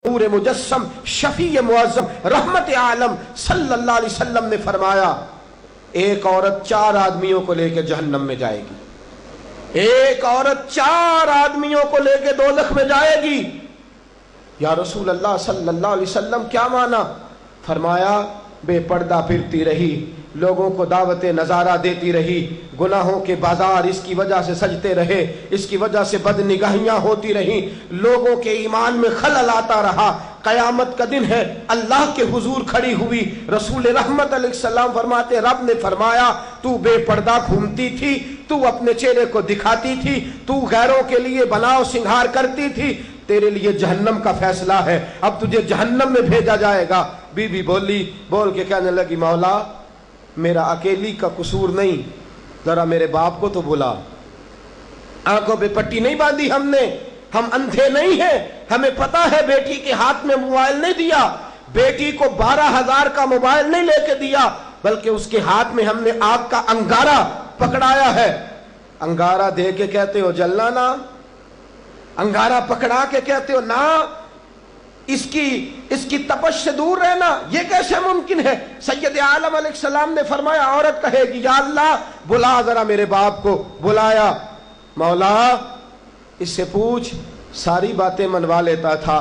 نور مجسم شفیع معظم رحمت عالم صلی اللہ علیہ وسلم نے فرمایا ایک عورت 4 آدمیوں کو لے کے جہنم میں جائے گی، ایک عورت 4 آدمیوں کو لے کے دوزخ میں جائے گی۔ یا رسول اللہ صلی اللہ علیہ وسلم کیا مانا؟ فرمایا بے پردہ پھرتی رہی، لوگوں کو دعوت نظارہ دیتی رہی، گناہوں کے بازار اس کی وجہ سے سجتے رہے، اس کی وجہ سے بد نگاہیاں ہوتی رہیں، لوگوں کے ایمان میں خلل آتا رہا۔ قیامت کا دن ہے، اللہ کے حضور کھڑی ہوئی، رسول رحمت علیہ السلام فرماتے رب نے فرمایا تو بے پردہ گھومتی تھی، تو اپنے چہرے کو دکھاتی تھی، تو غیروں کے لیے بناؤ سنگھار کرتی تھی، تیرے لیے جہنم کا فیصلہ ہے، اب تجھے جہنم میں بھیجا جائے گا۔ بی بی بول کے کہنے لگی مولا میرا اکیلی کا قصور نہیں، ذرا میرے باپ کو تو بلا۔ آنکھوں پہ پٹی نہیں باندھی ہم نے، ہم اندھے نہیں ہیں، ہمیں پتا ہے بیٹی کے ہاتھ میں موبائل نہیں دیا، بیٹی کو 12,000 کا موبائل نہیں لے کے دیا، بلکہ اس کے ہاتھ میں ہم نے آگ کا انگارہ پکڑایا ہے۔ انگارہ دے کے کہتے ہو جلنا نا، انگارہ پکڑا کے کہتے ہو نا اس کی تپش سے دور رہنا، یہ کیسے ممکن ہے؟ سید عالم علیہ السلام نے فرمایا عورت کہے گی یا اللہ بلا ذرا میرے باپ کو، بلایا، مولا اس سے پوچھ، ساری باتیں منوا لیتا تھا،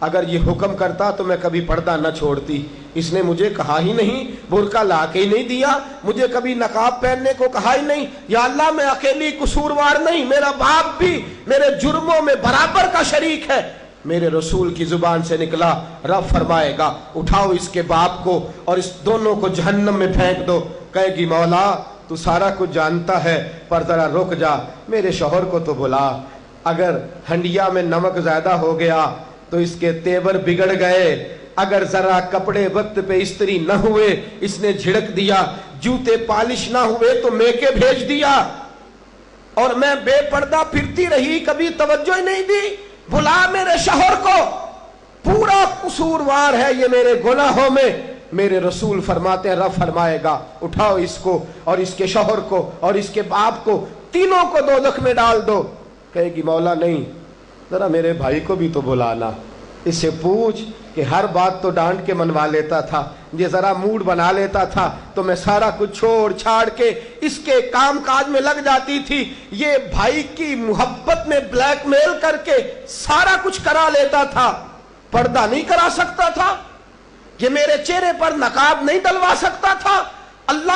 اگر یہ حکم کرتا تو میں کبھی پردہ نہ چھوڑتی، اس نے مجھے کہا ہی نہیں، برقع لا کے ہی نہیں دیا، مجھے کبھی نقاب پہننے کو کہا ہی نہیں، یا اللہ میں اکیلی قصوروار نہیں، میرا باپ بھی میرے جرموں میں برابر کا شریک ہے۔ میرے رسول کی زبان سے نکلا، رب فرمائے گا اٹھاؤ اس کے باپ کو اور اس دونوں کو جہنم میں پھینک دو۔ کہے گی مولا تو سارا کچھ جانتا ہے پر ذرا رک جا، میرے شوہر کو تو بلا، اگر ہنڈیا میں نمک زیادہ ہو گیا تو اس کے تیور بگڑ گئے، اگر ذرا کپڑے وقت پہ استری نہ ہوئے اس نے جھڑک دیا، جوتے پالش نہ ہوئے تو میکے بھیج دیا، اور میں بے پردہ پھرتی رہی، کبھی توجہ ہی نہیں دی۔ بلا میرے شوہر کو، پورا قصوروار ہے یہ میرے گناہوں میں۔ میرے رسول فرماتے ہیں رب فرمائے گا اٹھاؤ اس کو اور اس کے شوہر کو اور اس کے باپ کو، تینوں کو دوزخ میں ڈال دو۔ کہے گی مولا نہیں، ذرا میرے بھائی کو بھی تو بلانا، اس سے پوچھ کہ ہر بات تو ڈانٹ کے منوا لیتا تھا، یہ ذرا موڈ بنا لیتا تھا تو میں سارا کچھ چھوڑ چھاڑ کے اس کے کام کاج میں لگ جاتی تھی، یہ بھائی کی محبت میں بلیک میل کر کے سارا کچھ کرا لیتا تھا، پردہ نہیں کرا سکتا تھا، یہ میرے چہرے پر نقاب نہیں ڈلوا سکتا تھا۔ اللہ